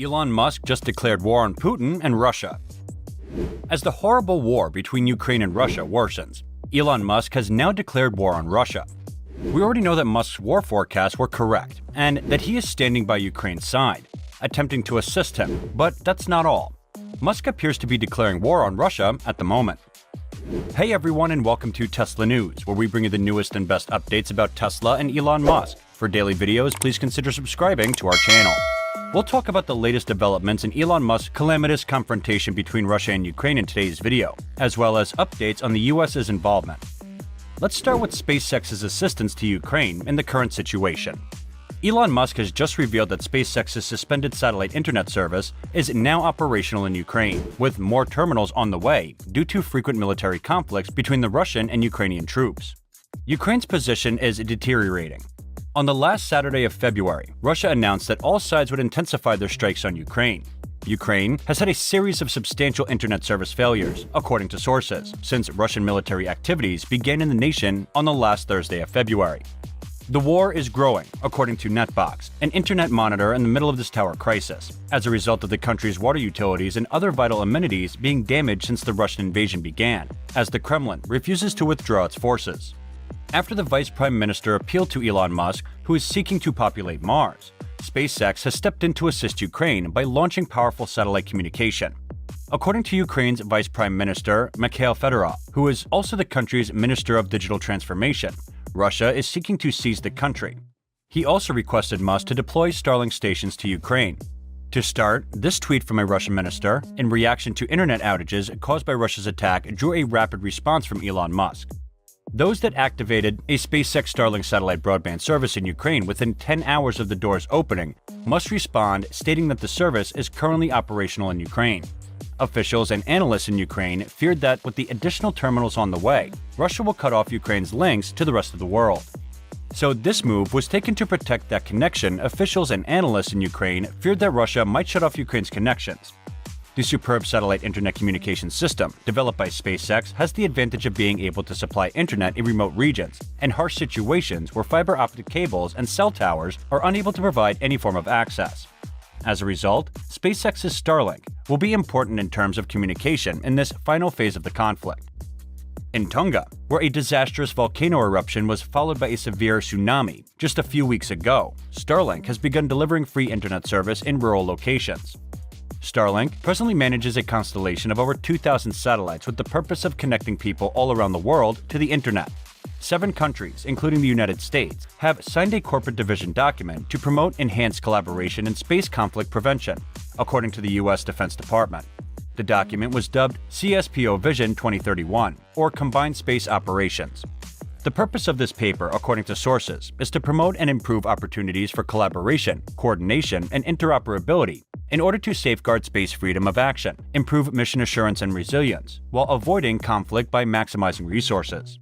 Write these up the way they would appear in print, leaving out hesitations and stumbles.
Elon Musk just declared war on Putin and Russia. As the horrible war between Ukraine and Russia worsens, Elon Musk has now declared war on Russia. We already know that Musk's war forecasts were correct, and that he is standing by Ukraine's side, attempting to assist him, but that's not all. Musk appears to be declaring war on Russia at the moment. Hey everyone, and welcome to Tesla News, where we bring you the newest and best updates about Tesla and Elon Musk. For daily videos, please consider subscribing to our channel. We'll talk about the latest developments in Elon Musk's calamitous confrontation between Russia and Ukraine in today's video, as well as updates on the US's involvement. Let's start with SpaceX's assistance to Ukraine in the current situation. Elon Musk has just revealed that SpaceX's suspended satellite internet service is now operational in Ukraine, with more terminals on the way due to frequent military conflicts between the Russian and Ukrainian troops. Ukraine's position is deteriorating. On the last Saturday of February, Russia announced that all sides would intensify their strikes on Ukraine. Ukraine has had a series of substantial internet service failures, according to sources, since Russian military activities began in the nation on the last Thursday of February. The war is growing, according to Netbox, an internet monitor in the middle of this tower crisis, as a result of the country's water utilities and other vital amenities being damaged since the Russian invasion began, as the Kremlin refuses to withdraw its forces. After the Vice Prime Minister appealed to Elon Musk, who is seeking to populate Mars, SpaceX has stepped in to assist Ukraine by launching powerful satellite communication. According to Ukraine's Vice Prime Minister, Mikhail Fedorov, who is also the country's Minister of Digital Transformation, Russia is seeking to seize the country. He also requested Musk to deploy Starlink stations to Ukraine. To start, this tweet from a Russian minister, in reaction to internet outages caused by Russia's attack, drew a rapid response from Elon Musk. Those that activated a SpaceX Starlink satellite broadband service in Ukraine within 10 hours of the doors opening must respond, stating that the service is currently operational in Ukraine. Officials and analysts in Ukraine feared that with the additional terminals on the way, Russia will cut off Ukraine's links to the rest of the world. So this move was taken to protect that connection. Officials and analysts in Ukraine feared that Russia might shut off Ukraine's connections. The superb satellite internet communication system, developed by SpaceX, has the advantage of being able to supply internet in remote regions and harsh situations where fiber optic cables and cell towers are unable to provide any form of access. As a result, SpaceX's Starlink will be important in terms of communication in this final phase of the conflict. In Tonga, where a disastrous volcano eruption was followed by a severe tsunami just a few weeks ago, Starlink has begun delivering free internet service in rural locations. Starlink presently manages a constellation of over 2,000 satellites with the purpose of connecting people all around the world to the internet. 7 countries, including the United States, have signed a corporate division document to promote enhanced collaboration in space conflict prevention, according to the U.S. Defense Department. The document was dubbed CSPO Vision 2031, or Combined Space Operations. The purpose of this paper, according to sources, is to promote and improve opportunities for collaboration, coordination, and interoperability in order to safeguard space freedom of action, improve mission assurance and resilience, while avoiding conflict by maximizing resources.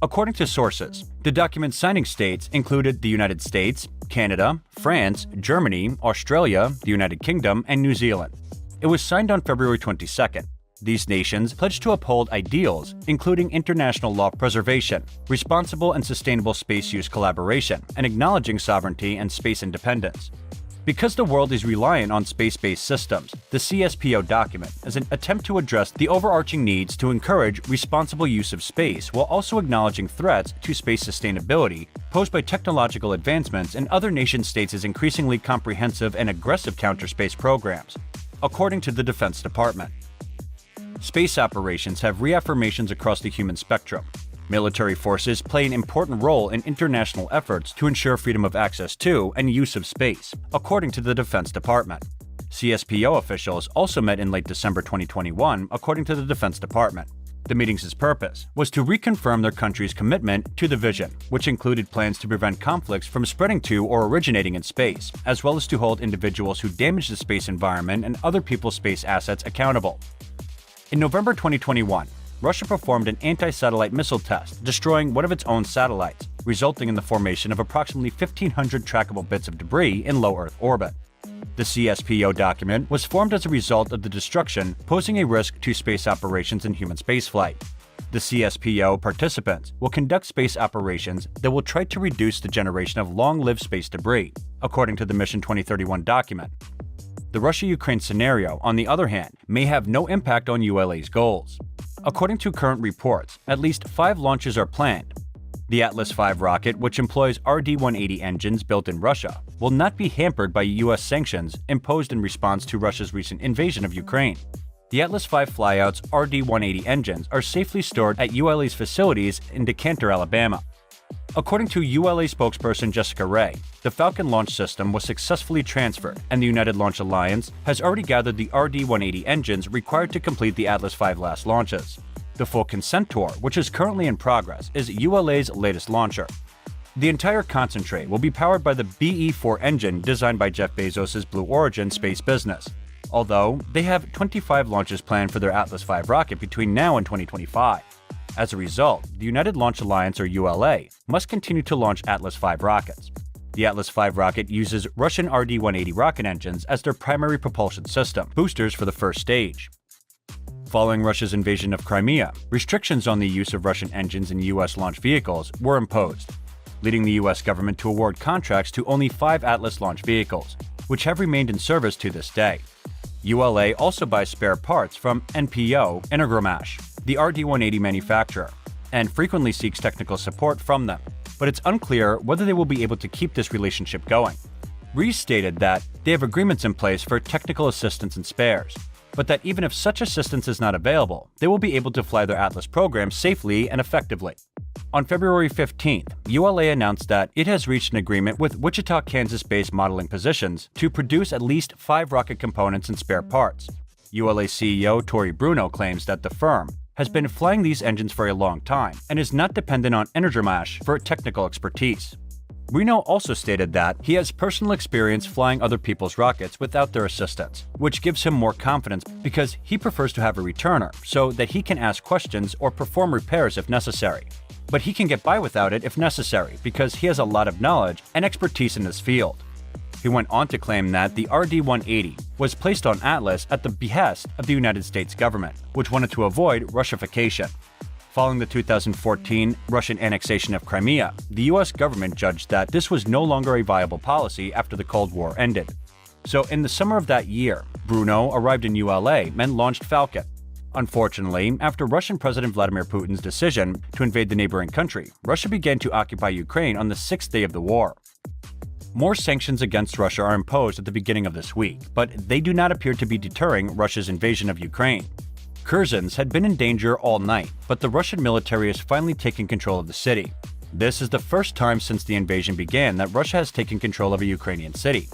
According to sources, the document signing states included the United States, Canada, France, Germany, Australia, the United Kingdom, and New Zealand. It was signed on February 22nd. These nations pledged to uphold ideals including international law preservation, responsible and sustainable space use collaboration, and acknowledging sovereignty and space independence. Because the world is reliant on space-based systems, the CSPO document is an attempt to address the overarching needs to encourage responsible use of space while also acknowledging threats to space sustainability posed by technological advancements and other nation-states' increasingly comprehensive and aggressive counter-space programs, according to the Defense Department. Space operations have reaffirmations across the human spectrum. Military forces play an important role in international efforts to ensure freedom of access to and use of space, according to the Defense Department. CSPO officials also met in late December 2021, according to the Defense Department. The meeting's purpose was to reconfirm their country's commitment to the vision, which included plans to prevent conflicts from spreading to or originating in space, as well as to hold individuals who damage the space environment and other people's space assets accountable. In November 2021, Russia performed an anti-satellite missile test, destroying one of its own satellites, resulting in the formation of approximately 1,500 trackable bits of debris in low Earth orbit. The CSPO document was formed as a result of the destruction, posing a risk to space operations and human spaceflight. The CSPO participants will conduct space operations that will try to reduce the generation of long-lived space debris, according to the Mission 2031 document. The Russia-Ukraine scenario, on the other hand, may have no impact on ULA's goals. According to current reports, at least 5 launches are planned. The Atlas V rocket, which employs RD-180 engines built in Russia, will not be hampered by U.S. sanctions imposed in response to Russia's recent invasion of Ukraine. The Atlas V flyouts RD-180 engines are safely stored at ULA's facilities in Decatur, Alabama. According to ULA spokesperson Jessica Ray, the Falcon launch system was successfully transferred, and the United Launch Alliance has already gathered the RD-180 engines required to complete the Atlas V last launches. The full consent tour, which is currently in progress, is ULA's latest launcher. The entire concentrate will be powered by the BE-4 engine designed by Jeff Bezos' Blue Origin space business, although they have 25 launches planned for their Atlas V rocket between now and 2025. As a result, the United Launch Alliance, or ULA, must continue to launch Atlas V rockets. The Atlas V rocket uses Russian RD-180 rocket engines as their primary propulsion system, boosters for the first stage. Following Russia's invasion of Crimea, restrictions on the use of Russian engines in U.S. launch vehicles were imposed, leading the U.S. government to award contracts to only 5 Atlas launch vehicles, which have remained in service to this day. ULA also buys spare parts from NPO Energomash, the RD-180 manufacturer, and frequently seeks technical support from them, but it's unclear whether they will be able to keep this relationship going. Rees stated that they have agreements in place for technical assistance and spares, but that even if such assistance is not available, they will be able to fly their Atlas program safely and effectively. On February 15th, ULA announced that it has reached an agreement with Wichita, Kansas-based Modeling Positions to produce at least 5 rocket components and spare parts. ULA CEO Tori Bruno claims that the firm has been flying these engines for a long time and is not dependent on Energomash for technical expertise. Bruno also stated that he has personal experience flying other people's rockets without their assistance, which gives him more confidence because he prefers to have a returner so that he can ask questions or perform repairs if necessary. But he can get by without it if necessary because he has a lot of knowledge and expertise in this field. He went on to claim that the RD-180 was placed on Atlas at the behest of the United States government, which wanted to avoid Russification. Following the 2014 Russian annexation of Crimea, the U.S. government judged that this was no longer a viable policy after the Cold War ended. So in the summer of that year, Bruno arrived in ULA and launched Falcon. Unfortunately, after Russian President Vladimir Putin's decision to invade the neighboring country, Russia began to occupy Ukraine on the 6th day of the war. More sanctions against Russia are imposed at the beginning of this week, but they do not appear to be deterring Russia's invasion of Ukraine. Kurzens had been in danger all night, but the Russian military has finally taken control of the city. This is the first time since the invasion began that Russia has taken control of a Ukrainian city.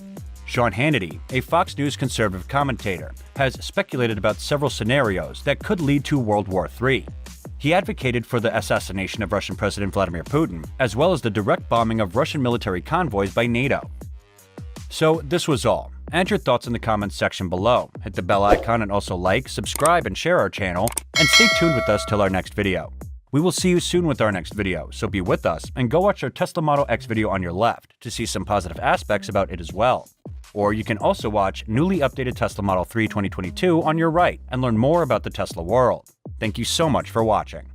Sean Hannity, a Fox News conservative commentator, has speculated about several scenarios that could lead to World War III. He advocated for the assassination of Russian President Vladimir Putin, as well as the direct bombing of Russian military convoys by NATO. So this was all. Add your thoughts in the comments section below. Hit the bell icon and also like, subscribe, and share our channel, and stay tuned with us till our next video. We will see you soon with our next video, so be with us and go watch our Tesla Model X video on your left to see some positive aspects about it as well. Or you can also watch newly updated Tesla Model 3 2022 on your right and learn more about the Tesla world. Thank you so much for watching.